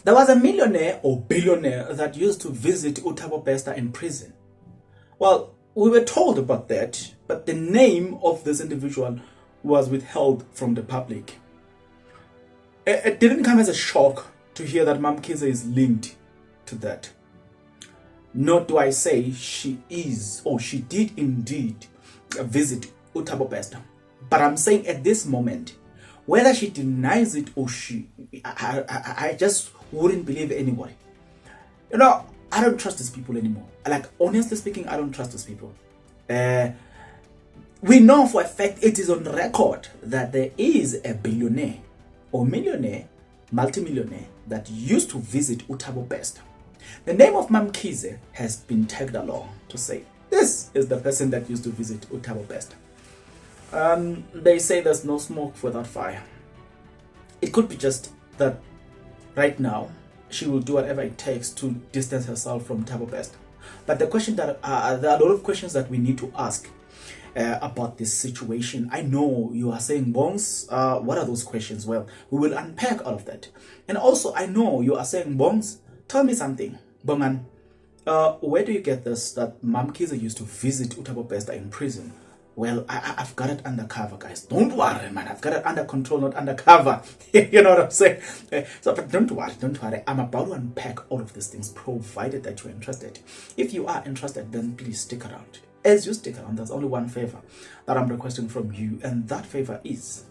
There was a millionaire or billionaire that used to visit Thabo Bester in prison. Well, we were told about that, but the name of this individual was withheld from the public. It didn't come as a shock to hear that Mamkhize is linked to that. Nor do I say she is or she did indeed visit Thabo Bester. But I'm saying at this moment, whether she denies it or I just wouldn't believe anybody. You know, I don't trust these people anymore. Like, honestly speaking, I don't trust these people. We know for a fact, it is on record that there is a billionaire or millionaire, multimillionaire that used to visit Thabo Bester. The name of Mamkhize has been tagged along to say, this is the person that used to visit Thabo Bester. They say there's no smoke without fire. It could be just that right now she will do whatever it takes to distance herself from Thabo Bester. But the question that there are a lot of questions that we need to ask about this situation. I know you are saying, Bongs, what are those questions? Well, we will unpack all of that. And also, I know you are saying, Bongs, tell me something. Bongan, where do you get this that Mamkhize used to visit Thabo Bester in prison? Well, I've got it undercover, guys. Don't worry, man. I've got it under control, not undercover. You know what I'm saying? But don't worry. I'm about to unpack all of these things, provided that you're interested. If you are interested, then please stick around. As you stick around, there's only one favor that I'm requesting from you, and that favor is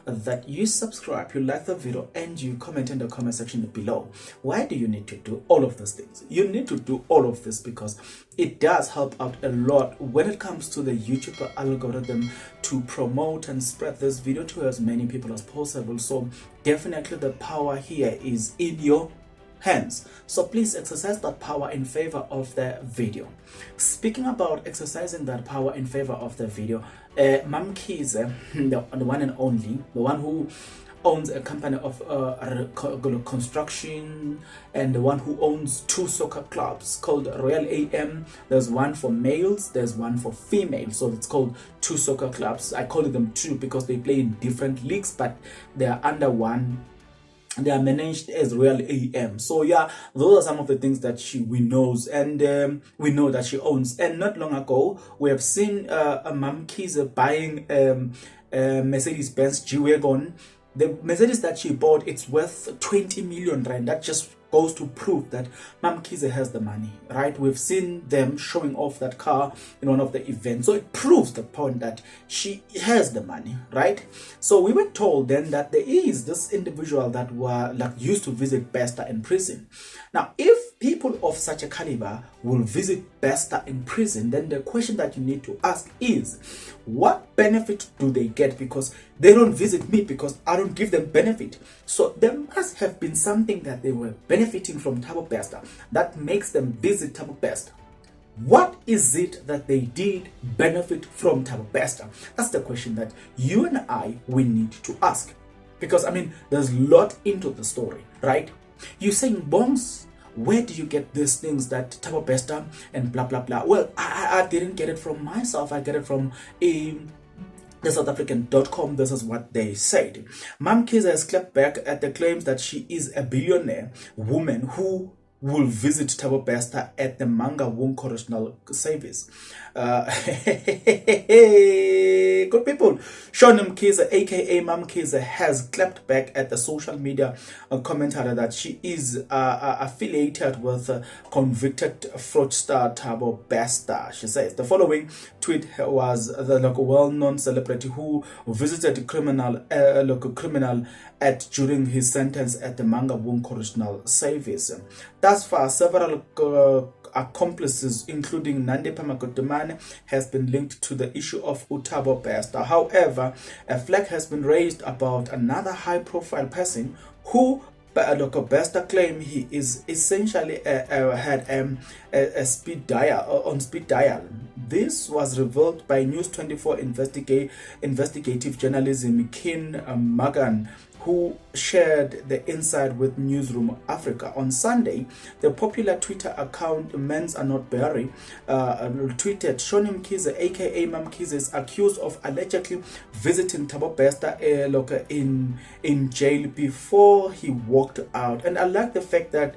that you subscribe, you like the video, and you comment in the comment section below. Why do you need to do all of these things? You need to do all of this because it does help out a lot when it comes to the YouTube algorithm to promote and spread this video to as many people as possible. So definitely the power here is in your hands. So please exercise that power in favor of the video. Speaking about exercising that power in favor of the video, Mamkhize, the one and only, the one who owns a company of construction and the one who owns 2 soccer clubs called Royal AM. There's one for males, there's one for females, so it's called 2 soccer clubs. I call them 2 because they play in different leagues, but they are under one. They are managed as Royal AM. So yeah, those are some of the things that we knows, and we know that she owns. And not long ago, we have seen Mamkhize buying a Mercedes-Benz G-Wagon. The Mercedes that she bought, it's worth 20 million rand. That just goes to prove that Mamkhize has the money, right? We've seen them showing off that car in one of the events. So it proves the point that she has the money, right? So we were told then that there is this individual that used to visit Bester in prison. Now, if people of such a caliber will visit Bester in prison, then the question that you need to ask is, what benefit do they get? Because they don't visit me because I don't give them benefit. So there must have been something that they were benefiting from Thabo Bester that makes them visit Thabo Bester. What is it that they did benefit from Thabo Bester? That's the question that you and I will need to ask. Because, I mean, there's a lot into the story, right? You're saying, Bongs, where do you get these things that Thabo Bester and blah, blah, blah? Well, I didn't get it from myself. I get it from the SouthAfrican.com. This is what they said. Mamkhize has clapped back at the claims that she is a billionaire woman who will visit Thabo Bester at the Mangaung Correctional Service. Good people. Sean Mkhize, aka Mamkhize, has clapped back at the social media commentator that she is affiliated with convicted fraudster Thabo Bester. She says the following tweet was the well-known celebrity who visited a criminal during his sentence at the Mangaung Correctional Service. Thus far, several accomplices, including Nande Pamakotomane, has been linked to the issue of Thabo Bester. However, a flag has been raised about another high-profile person who Bester claimed he is essentially had a speed dial on speed dial. This was revealed by News 24 investigative journalism Ken Magan, who shared the insight with Newsroom Africa. On Sunday, the popular Twitter account Men's Are Not Berry tweeted Shaun Mkhize, aka Mamkhize, is accused of allegedly visiting Thabo Bester in jail before he walked out. And I like the fact that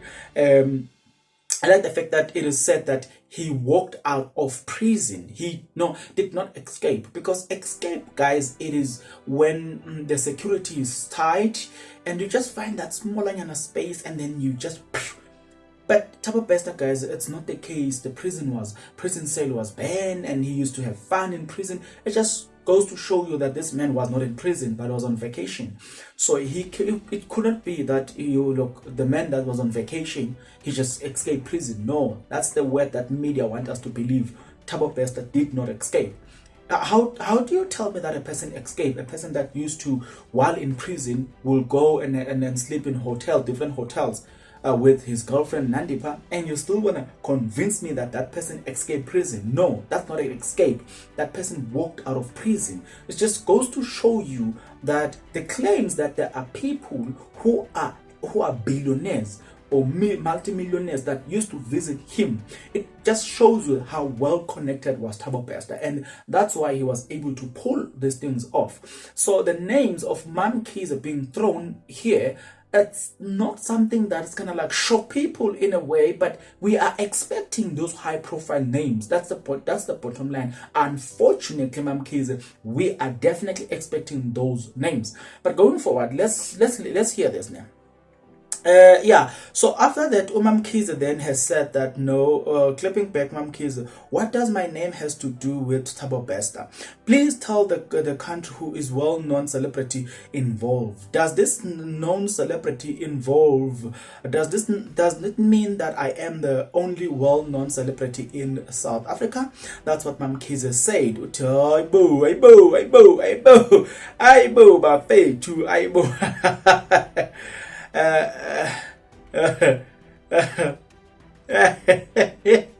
it is said that he walked out of prison. He did not escape, because escape, guys, it is when the security is tight and you just find that small space and then you just. But Thabo Bester, guys, it's not the case. The prison cell was banned and he used to have fun in prison. It just goes to show you that this man was not in prison but was on vacation. So it couldn't be that the man that was on vacation, he just escaped prison. No, that's the word that media want us to believe. Thabo Bester did not escape. How do you tell me that a person escaped? A person that used to, while in prison, will go and then sleep in different hotels with his girlfriend Nandipa, and you still want to convince me that that person escaped prison? No, that's not an escape. That person walked out of prison. It just goes to show you that the claims that there are people who are billionaires or multimillionaires that used to visit him, it just shows you how well connected was Thabo Bester, and that's why he was able to pull these things off. So the names of Mamkhize being thrown here, it's not something that's gonna like shock people in a way, but we are expecting those high profile names. That's the point. That's the bottom line. Unfortunately, Mamkhize, we are definitely expecting those names. But going forward, let's hear this now. So after that, Mamkhize then has said that no, clipping back, Mamkhize, what does my name has to do with Thabo Bester? Please tell the country who is well-known celebrity involved. Does this known celebrity involve? Does it mean that I am the only well-known celebrity in South Africa? That's what Mamkhize said.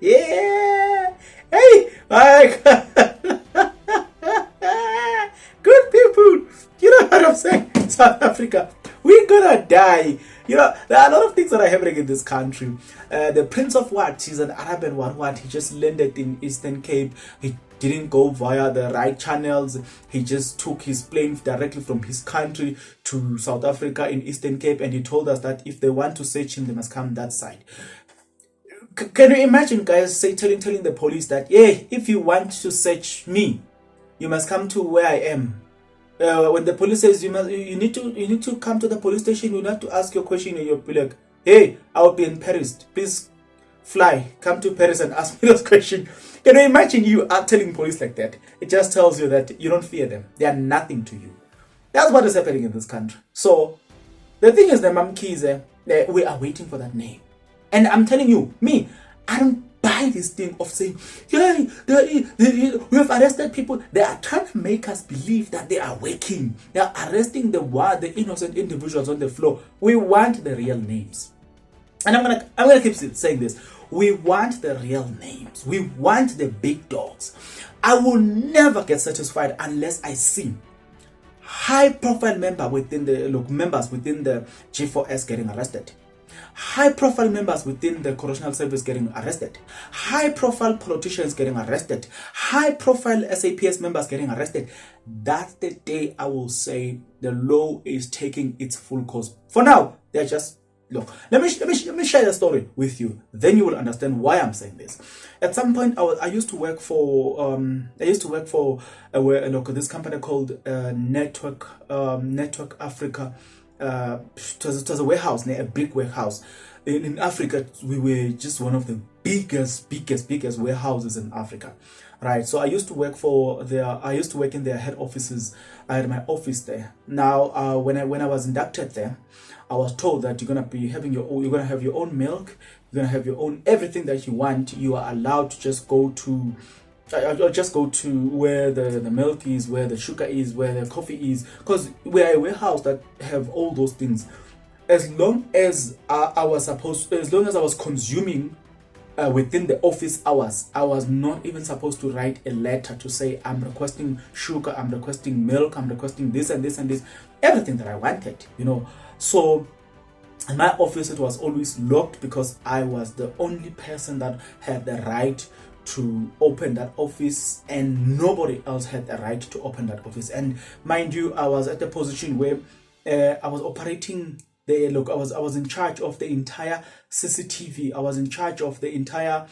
Yeah. Hey, my good people. You know what I'm saying? South Africa, we're gonna die. There are a lot of things that are happening in this country. The Prince of what? He's an Arab and what? He just landed in Eastern Cape. He didn't go via the right channels. He just took his plane directly from his country to South Africa in Eastern Cape, and he told us that if they want to search him, they must come that side. Can you imagine, guys, telling the police that, yeah, if you want to search me, you must come to where I am. When the police says you need to come to the police station, you have to ask your question, and you'll be like, hey, I'll be in Paris. Please come to Paris and ask me this question. Can you imagine you are telling police like that? It just tells you that you don't fear them. They are nothing to you. That's what is happening in this country. So the thing is, the Mamkhize, we are waiting for that name. And I'm telling you, I don't buy this thing of saying, yeah, we have arrested people. They are trying to make us believe that they are working. They are arresting the innocent individuals on the floor. We want the real names. And I'm gonna keep saying this. We want the real names. We want the big dogs. I will never get satisfied unless I see high-profile members within the G4S getting arrested, high-profile members within the correctional service getting arrested, high-profile politicians getting arrested, high-profile SAPS members getting arrested. That's the day I will say the law is taking its full course. For now, they're just. Look, let me share the story with you. Then you will understand why I'm saying this. At some point, I used to work for this company called Network Africa. It was a warehouse, a big warehouse in Africa. We were just one of the biggest warehouses in Africa, right? So I used to work in their head offices. I had my office there. Now, when I was inducted there, I was told that you're gonna have your own milk, you're gonna have your own everything that you want. You are allowed to just go to where the milk is, where the sugar is, where the coffee is, because we're a warehouse that have all those things. As long as I was consuming within the office hours, I was not even supposed to write a letter to say I'm requesting sugar, I'm requesting milk, I'm requesting this and this and this, everything that I wanted, So in my office, it was always locked because I was the only person that had the right to open that office, and nobody else had the right to open that office. And mind you, I was at a position where I was operating the look. I was in charge of the entire CCTV. I was in charge of the entire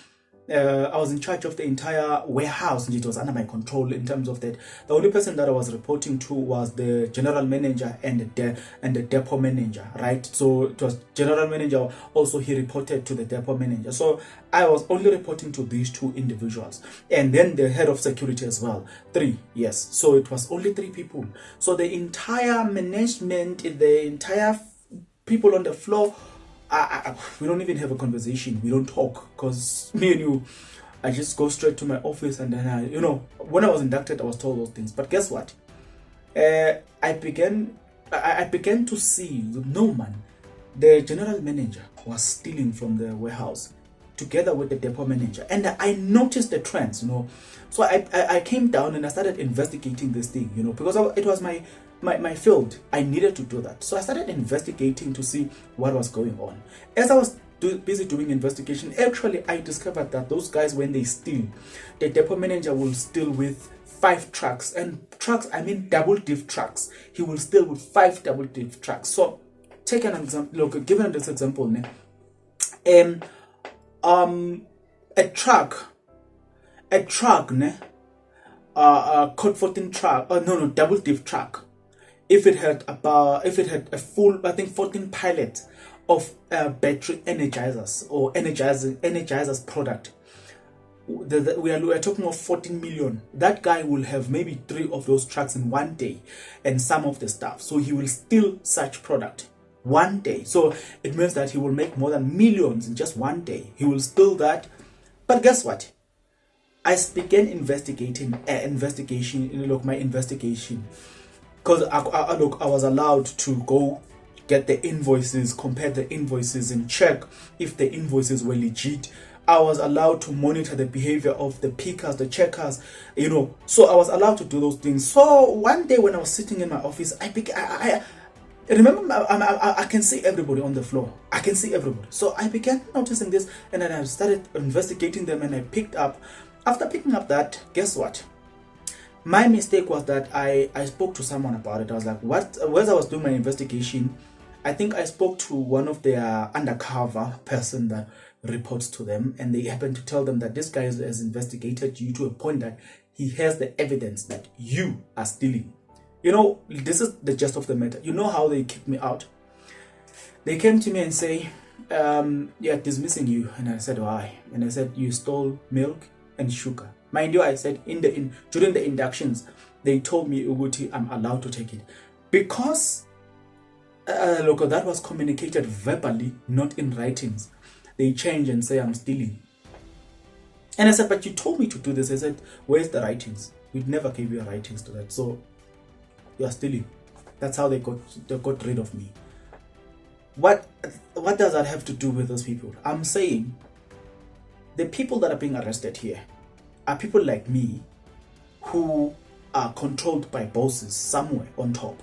warehouse, and it was under my control in terms of that. The only person that I was reporting to was the general manager and the depot manager, right? So it was general manager, also he reported to the depot manager. So I was only reporting to these two individuals, and then the head of security as well. 3, yes. So it was only 3 people. So the entire management, the entire people on the floor, we don't even have a conversation. We don't talk, because me and you, I just go straight to my office, and then when I was inducted, I was told those things. But guess what? I began to see the general manager was stealing from the warehouse together with the depot manager, and I noticed the trends. So I came down and I started investigating this thing, because it was my field. I needed to do that. So I started investigating to see what was going on. As I was busy doing investigation, actually I discovered that those guys, when they steal, the depot manager will steal with 5 trucks, and trucks, I mean double diff trucks. He will steal with 5 double diff trucks. So take an example. Look, given this example, a truck, code 14 truck, double diff truck. If it had a full, I think 14 pallets of battery energizers or energizers product, we are talking of 14 million. That guy will have maybe 3 of those trucks in one day, and some of the stuff. So he will steal such product one day. So it means that he will make more than millions in just one day. He will steal that. But guess what? I began my investigation. Because I was allowed to go get the invoices, compare the invoices, and check if the invoices were legit. I was allowed to monitor the behavior of the pickers, the checkers, So I was allowed to do those things. So one day when I was sitting in my office, I remember I can see everybody on the floor. I can see everybody. So I began noticing this, and then I started investigating them, and I picked up. After picking up that, guess what? My mistake was that I spoke to someone about it. I was like, what? As I was doing my investigation, I think I spoke to one of their undercover person that reports to them, and they happened to tell them that this guy has investigated you to a point that he has the evidence that you are stealing. This is the gist of the matter. You know how they kicked me out? They came to me and say, dismissing you. And I said, why? And I said, you stole milk and sugar. Mind you, I said during the inductions, they told me, Uguti, I'm allowed to take it. Because that was communicated verbally, not in writings. They change and say I'm stealing. And I said, but you told me to do this. I said, where's the writings? We never gave you writings to that. So you're stealing. That's how they got rid of me. What does that have to do with those people? I'm saying the people that are being arrested here are people like me who are controlled by bosses somewhere on top.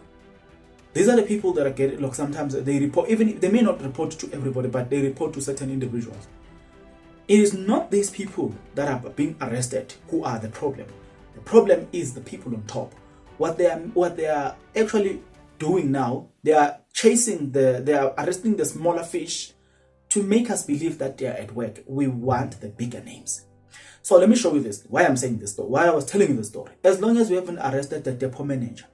These are the people that are getting, look, sometimes they report, even if they may not report to everybody, but they report to certain individuals. It is not these people that are being arrested who are the problem. The problem is the people on top. What they are actually doing now, they are arresting the smaller fish to make us believe that they are at work. We want the bigger names. So let me show you this, why I'm saying this story, why I was telling you the story. As long as you haven't arrested the depot manager,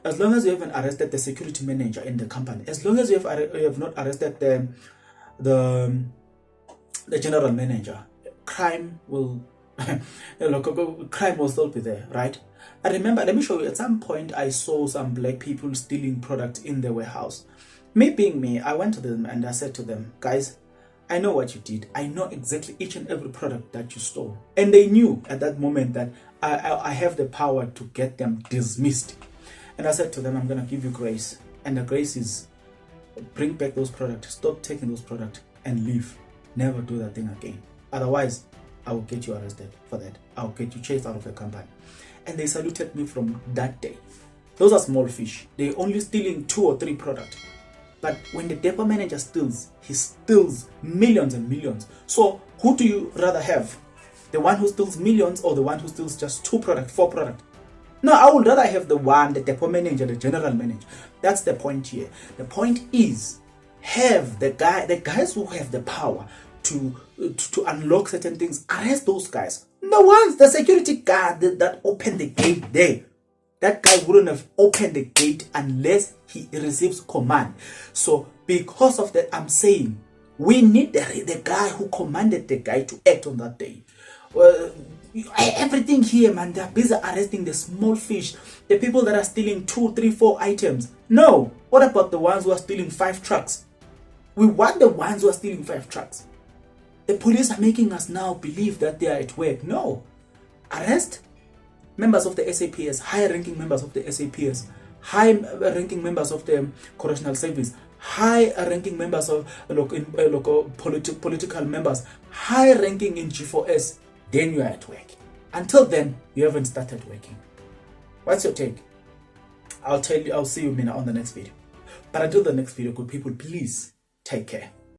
as long as you haven't arrested the security manager in the company, as long as you have not arrested the general manager, crime will still be there, right? I remember, let me show you, at some point I saw some black people stealing products in the warehouse. Me being me, I went to them and I said to them, guys, I know what you did. I know exactly each and every product that you stole. And they knew at that moment that I have the power to get them dismissed. And I said to them, I'm going to give you grace. And the grace is bring back those products, stop taking those products and leave. Never do that thing again. Otherwise, I will get you arrested for that. I'll get you chased out of the company. And they saluted me from that day. Those are small fish. They're only stealing 2 or 3 products. But when the depot manager steals, he steals millions and millions. So who do you rather have? The one who steals millions or the one who steals just 2 products, 4 products? No, I would rather have the depot manager, the general manager. That's the point here. The point is, have the guys who have the power to unlock certain things, arrest those guys. The security guard that opened the gate there, that guy wouldn't have opened the gate unless he receives command. So because of that, I'm saying we need the guy who commanded the guy to act on that day. Everything here, man, they're busy arresting the small fish, the people that are stealing 2, 3, 4 items. No, what about the ones who are stealing 5 trucks? We want the ones who are stealing 5 trucks. The police are making us now believe that they are at work. No, arrest members of the SAPS, high-ranking members of the SAPS, high-ranking members of the correctional service, high-ranking members of local political members, high-ranking in G4S. Then you are at work. Until then, you haven't started working. What's your take? I'll see you, Mina, on the next video. But until the next video, good people, please take care.